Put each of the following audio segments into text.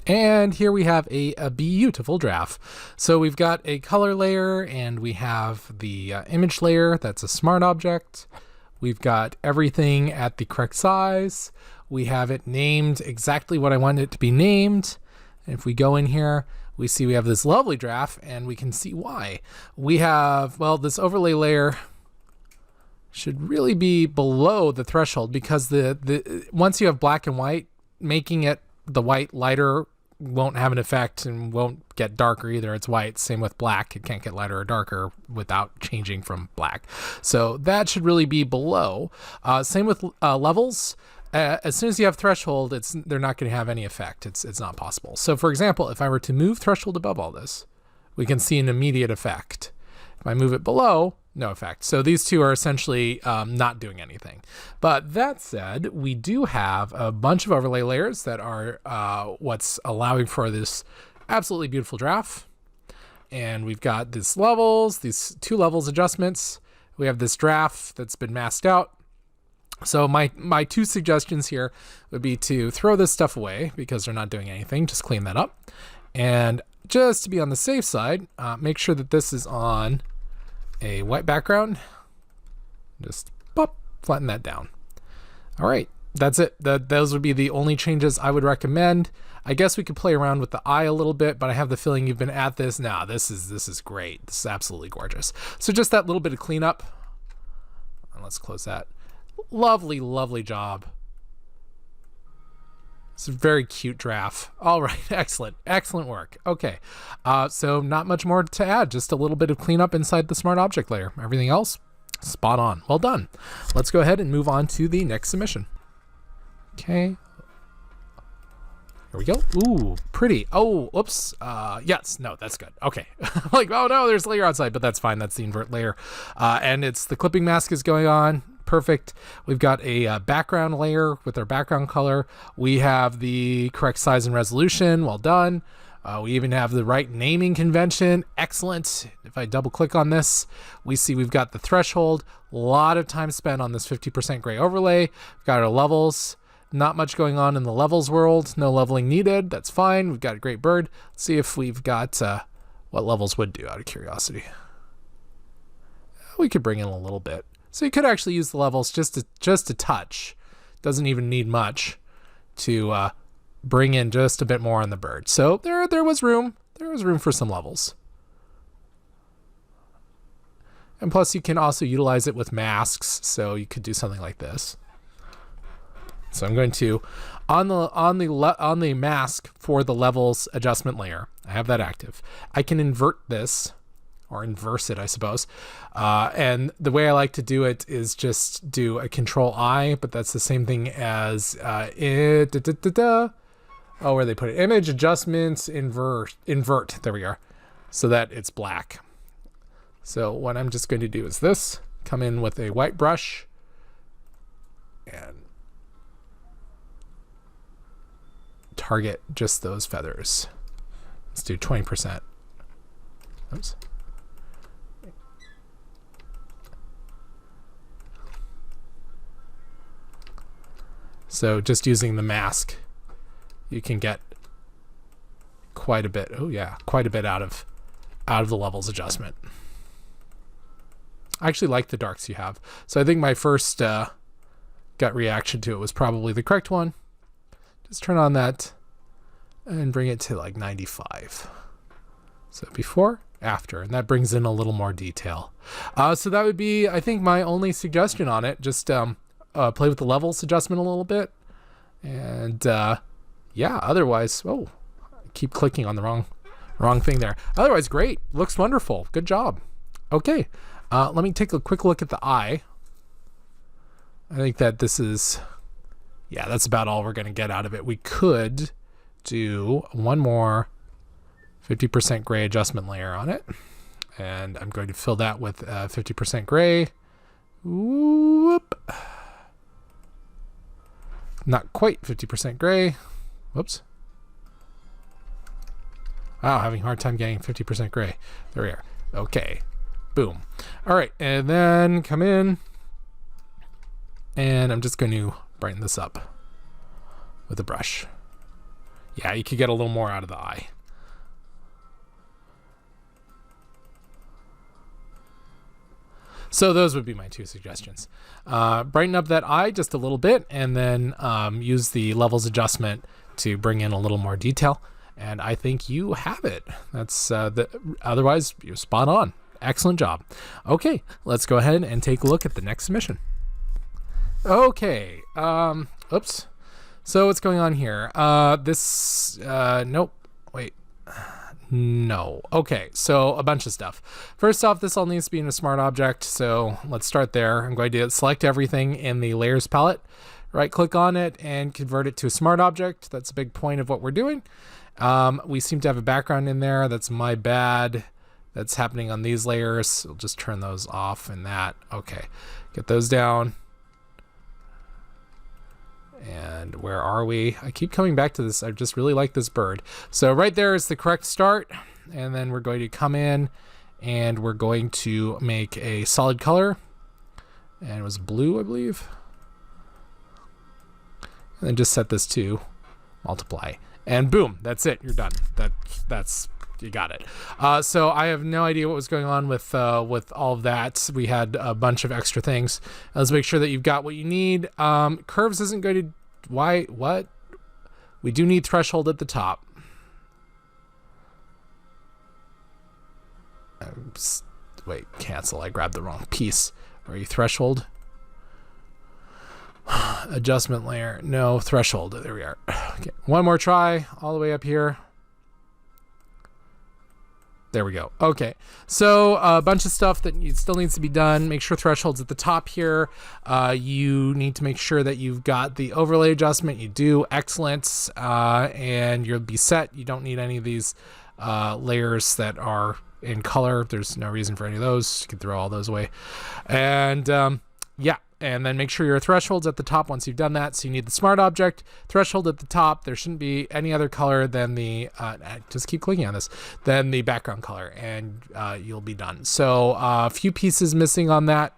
And here we have a beautiful draft. So we've got a color layer and we have the image layer. That's a smart object. We've got everything at the correct size. We have it named exactly what I want it to be named. And if we go in here, we see we have this lovely draft and we can see why. We have, well, this overlay layer should really be below the threshold because the once you have black and white, making it the white lighter won't have an effect and won't get darker either. It's white. Same with black. It can't get lighter or darker without changing from black. So that should really be below. Same with levels. As soon as you have threshold, they're not going to have any effect. It's not possible. So for example, if I were to move threshold above all this, we can see an immediate effect. If I move it below, no effect. So these two are essentially not doing anything. But that said, we do have a bunch of overlay layers that are what's allowing for this absolutely beautiful draft. And we've got these levels, these 2 levels adjustments. We have this draft that's been masked out. So my 2 suggestions here would be to throw this stuff away because they're not doing anything. Just clean that up. And just to be on the safe side, make sure that this is on a white background. Just pop, flatten that down. All right, that's it. Those would be the only changes I would recommend. I guess we could play around with the eye a little bit, but I have the feeling you've been at this. Now, this is great. This is absolutely gorgeous. So just that little bit of cleanup. And let's close that. Lovely, lovely job. It's a very cute draft. All right, excellent work. Okay, so not much more to add, just a little bit of cleanup inside the smart object layer. Everything else, spot on. Well done. Let's go ahead and move on to the next submission. Okay. Here we go. Ooh, pretty. Oh, oops. Yes, no, that's good. Okay. Like, oh no, there's a layer outside, but that's fine. That's the invert layer. And it's the clipping mask is going on. Perfect. We've got a background layer with our background color. We have the correct size and resolution. Well done. We even have the right naming convention. Excellent. If I double click on this, we see we've got the threshold. A lot of time spent on this 50% gray overlay. We've got our levels. Not much going on in the levels world. No leveling needed. That's fine. We've got a great bird. Let's see if we've got what levels would do out of curiosity. We could bring in a little bit. So you could actually use the levels just a touch. Doesn't even need much to bring in just a bit more on the bird. So there was room. There was room for some levels. And plus you can also utilize it with masks. So you could do something like this. So I'm going to on the mask for the levels adjustment layer. I have that active. I can invert this. Or inverse it, I suppose. And the way I like to do it is just do a Control-I, but that's the same thing as where they put it? Image adjustments, invert. There we are. So that it's black. So what I'm just going to do is this. Come in with a white brush and target just those feathers. Let's do 20%. Oops. So just using the mask, you can get quite a bit. Oh yeah, quite a bit out of the levels adjustment. I actually like the darks you have. So I think my first gut reaction to it was probably the correct one. Just turn on that and bring it to like 95. So before, after, and that brings in a little more detail. So that would be, I think, my only suggestion on it. Just play with the levels adjustment a little bit. And yeah, otherwise, oh, I keep clicking on the wrong thing there. Otherwise, great. Looks wonderful. Good job. Okay, let me take a quick look at the eye. I think that this is, yeah, that's about all we're going to get out of it. We could do one more 50% gray adjustment layer on it. And I'm going to fill that with 50% gray. Whoop. Not quite 50% gray. Whoops. Wow, having a hard time getting 50% gray. There we are. Okay. Boom. All right, and then come in. And I'm just going to brighten this up with a brush. Yeah, you could get a little more out of the eye. So those would be my two suggestions. Brighten up that eye just a little bit, and then use the levels adjustment to bring in a little more detail. And I think you have it. That's otherwise you're spot on. Excellent job. Okay, let's go ahead and take a look at the next submission. Okay. Oops. So what's going on here? Nope. Wait. No. Okay, so a bunch of stuff. First off, this all needs to be in a smart object, so let's start there. I'm going to select everything in the layers palette, right click on it, and convert it to a smart object. That's a big point of what we're doing. We seem to have a background in there. That's my bad. That's happening on these layers. I'll just turn those off and that. Okay, get those down. And where are we? I keep coming back to this. I just really like this bird. So right there is the correct start. And then we're going to come in and we're going to make a solid color. And it was blue, I believe. And then just set this to multiply. And boom, that's it. You're done. That's you got it. So I have no idea what was going on with all of that. We had a bunch of extra things. Let's make sure that you've got what you need. Curves isn't going to... What? We do need threshold at the top. Wait, cancel. I grabbed the wrong piece. Are you threshold? Adjustment layer. No, threshold. There we are. Okay. One more try. All the way up here. There we go. Okay, so a bunch of stuff that still needs to be done. Make sure threshold's at the top here. You need to make sure that you've got the overlay adjustment. You do. Excellent. And you'll be set. You don't need any of these layers that are in color. There's no reason for any of those. You can throw all those away. And yeah. And then make sure your threshold's at the top once you've done that. So you need the smart object, threshold at the top. There shouldn't be any other color than the, just keep clicking on this, than the background color, and you'll be done. So a few pieces missing on that.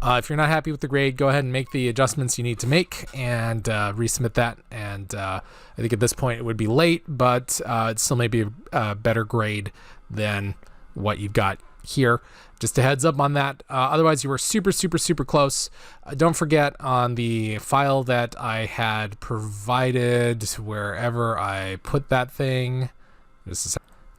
If you're not happy with the grade, go ahead and make the adjustments you need to make and resubmit that. And I think at this point it would be late, but it still may be a better grade than what you've got here. Just a heads up on that. Otherwise, you were super, super, super close. Don't forget on the file that I had provided, wherever I put that thing.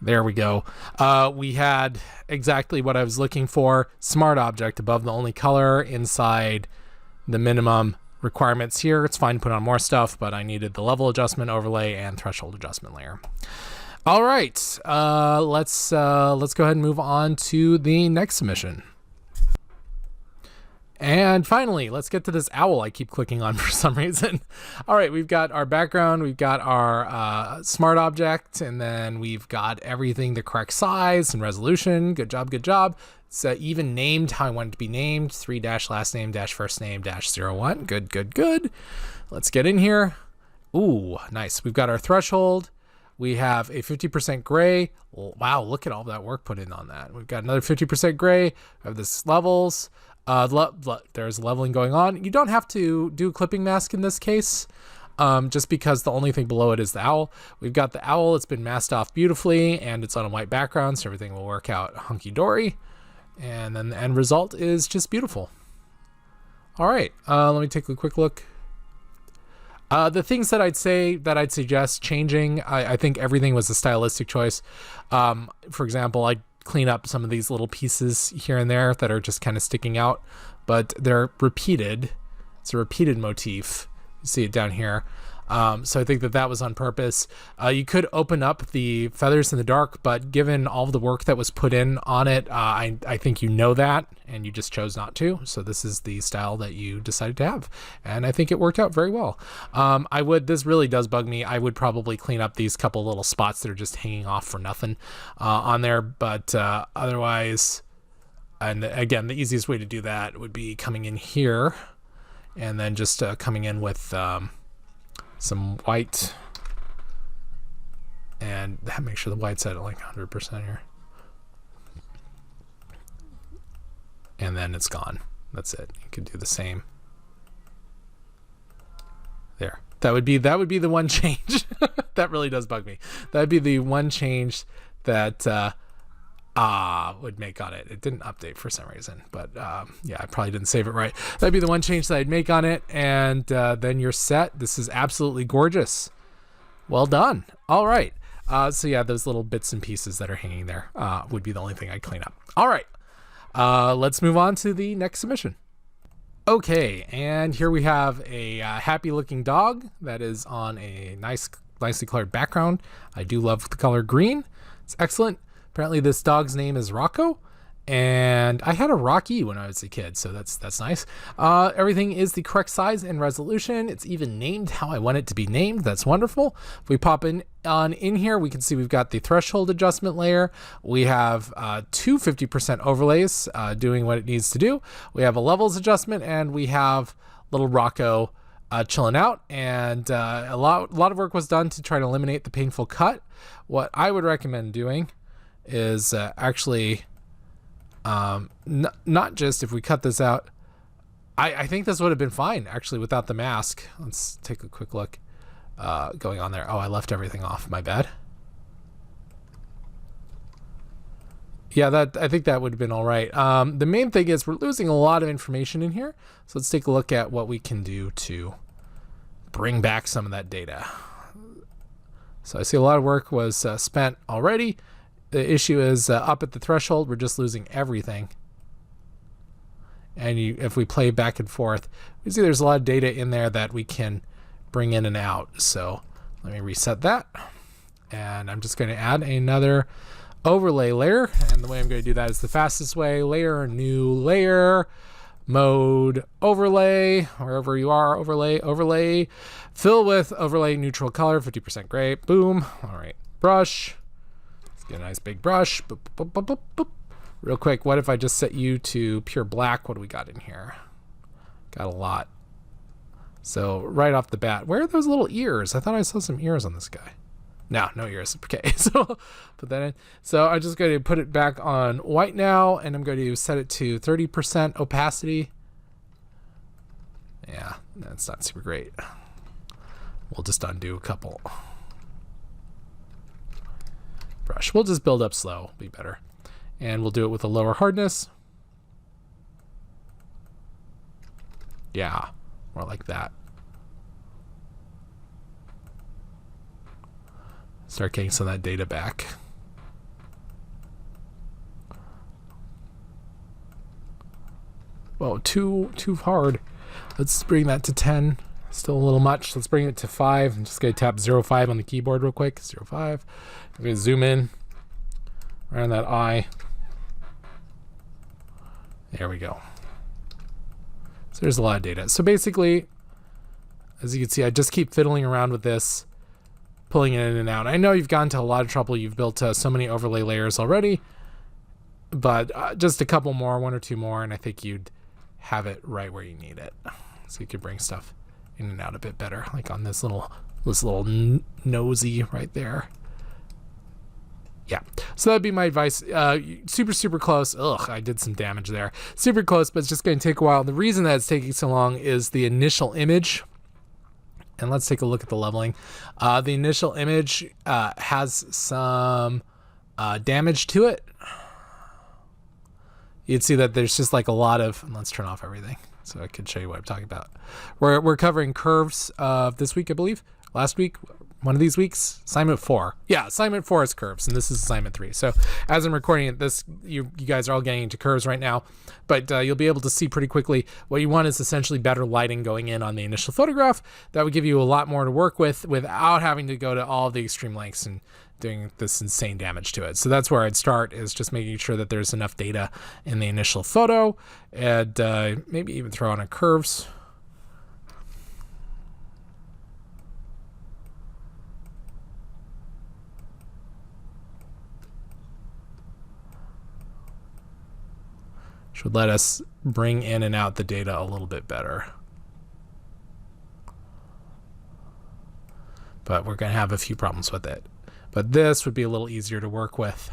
There we go. We had exactly what I was looking for. Smart object above the only color inside the minimum requirements here. It's fine to put on more stuff, but I needed the level adjustment overlay and threshold adjustment layer. All right, let's go ahead and move on to the next submission. And finally, let's get to this owl I keep clicking on for some reason. All right, we've got our background, we've got our smart object, and then we've got everything the correct size and resolution. Good job, good job. It's even named how I want it to be named, 3- last name - first name -01. Good, good, good. Let's get in here. Ooh, nice. We've got our threshold. We have a 50% gray. Wow, look at all that work put in on that. We've got another 50% gray. We have this levels. There's leveling going on. You don't have to do a clipping mask in this case, just because the only thing below it is the owl. We've got the owl. It's been masked off beautifully, and it's on a white background, so everything will work out hunky-dory. And then the end result is just beautiful. All right, let me take a quick look. The things that I'd suggest changing, I think everything was a stylistic choice. For example, I'd clean up some of these little pieces here and there that are just kind of sticking out, but they're repeated. It's a repeated motif. You see it down here. So I think that was on purpose. You could open up the feathers in the dark, but given all of the work that was put in on it, I think you know that, and you just chose not to. So this is the style that you decided to have, and I think it worked out very well. This really does bug me. I would probably clean up these couple little spots that are just hanging off for nothing on there, but otherwise, and again, the easiest way to do that would be coming in here, and then just coming in with some white, and make sure the white's at like 100% here, and then it's gone. That's it. You could do the same there. That would be the one change. That really does bug me. That'd be the one change that would make on it. It didn't update for some reason, but yeah, I probably didn't save it right. That'd be the one change that I'd make on it, and then you're set. This is absolutely gorgeous. Well done. All right. So yeah, those little bits and pieces that are hanging there would be the only thing I'd clean up. All right. Let's move on to the next submission. Okay, and here we have a happy looking dog that is on a nicely colored background. I do love the color green. It's excellent. Apparently this dog's name is Rocco, and I had a Rocky when I was a kid, so that's nice. Everything is the correct size and resolution. It's even named how I want it to be named. That's wonderful. If we pop in here, we can see we've got the threshold adjustment layer. We have two 50% overlays doing what it needs to do. We have a levels adjustment, and we have little Rocco chilling out. And a lot of work was done to try to eliminate the painful cut. What I would recommend doing is actually not just if we cut this out. I think this would have been fine actually without the mask. Let's take a quick look going on there. Oh, I left everything off. My bad. Yeah, I think that would have been all right. The main thing is we're losing a lot of information in here. So let's take a look at what we can do to bring back some of that data. So I see a lot of work was spent already. The issue is up at the threshold, we're just losing everything. And if we play back and forth, we see there's a lot of data in there that we can bring in and out. So let me reset that. And I'm just going to add another overlay layer. And the way I'm going to do that is the fastest way. Layer, new layer, mode, overlay, wherever you are, overlay, fill with overlay neutral color, 50% gray, boom. All right, brush. Get a nice big brush. Boop, boop, boop, boop, boop. Real quick, what if I just set you to pure black? What do we got in here? Got a lot. So right off the bat, where are those little ears? I thought I saw some ears on this guy. No ears. Okay, so put that in. So I'm just going to put it back on white now, and I'm going to set it to 30% opacity. Yeah, that's not super great. We'll just undo a couple. Brush. We'll just build up slow, be better. And we'll do it with a lower hardness. Yeah, more like that. Start getting some of that data back. Whoa, too hard. Let's bring that to 10. Still a little much. Let's bring it to 5. I'm just going to tap 0.5 on the keyboard real quick. 0.5. I'm going to zoom in around that eye. There we go. So there's a lot of data. So basically, as you can see, I just keep fiddling around with this, pulling it in and out. I know you've gone to a lot of trouble. You've built so many overlay layers already, but just a couple more, one or two more, and I think you'd have it right where you need it. So you could bring stuff in and out a bit better, like on this little nosy right there. Yeah, so that'd be my advice. Super close. Ugh, I did some damage there. Super close, but it's just going to take a while. The reason that it's taking so long is the initial image. And let's take a look at the leveling. The initial image has some damage to it. You'd see that there's just like a lot of, let's turn off everything so I can show you what I'm talking about. We're covering curves this week, I believe. Last week, one of these weeks, assignment 4. Yeah, assignment 4 is curves, and this is assignment 3. So as I'm recording it, you guys are all getting into curves right now, but you'll be able to see pretty quickly. What you want is essentially better lighting going in on the initial photograph. That would give you a lot more to work with without having to go to all the extreme lengths and doing this insane damage to it. So that's where I'd start, is just making sure that there's enough data in the initial photo, and maybe even throw on a curves. Should let us bring in and out the data a little bit better. But we're going to have a few problems with it. But this would be a little easier to work with.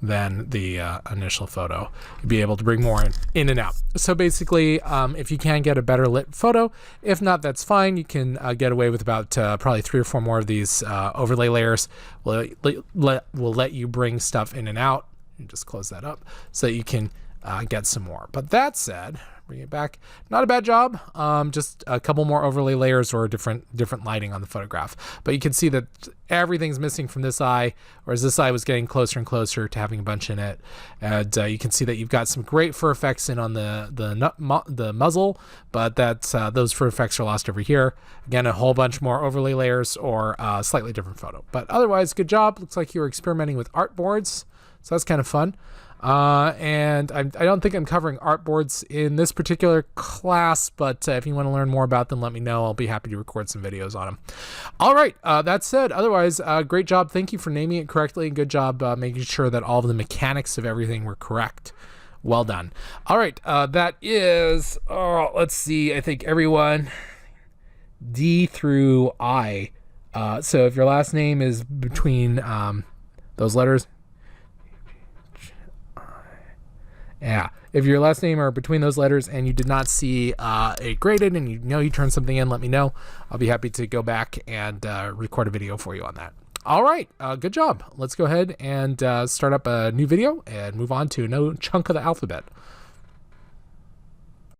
than the initial photo. You'll be able to bring more in and out. So basically, if you can get a better lit photo, if not, that's fine. You can get away with about probably 3 or 4 more of these overlay layers. Will let you bring stuff in and out. You just close that up so that you can get some more. But that said, bring it back. Not a bad job. Just a couple more overlay layers or different lighting on the photograph. But you can see that everything's missing from this eye, whereas this eye was getting closer and closer to having a bunch in it. And you can see that you've got some great fur effects in on the muzzle, but those fur effects are lost over here. Again, a whole bunch more overlay layers or a slightly different photo. But otherwise, good job. Looks like you were experimenting with artboards, so that's kind of fun. And I don't think I'm covering artboards in this particular class, but if you want to learn more about them, let me know. I'll be happy to record some videos on them. All right. That said, otherwise, great job. Thank you for naming it correctly. Good job making sure that all of the mechanics of everything were correct. Well done. All right. That is, let's see. I think everyone D through I. So if your last name is between those letters, yeah, if your last name are between those letters and you did not see it graded and you turned something in, let me know. I'll be happy to go back and record a video for you on that. All right, good job. Let's go ahead and start up a new video and move on to a new chunk of the alphabet.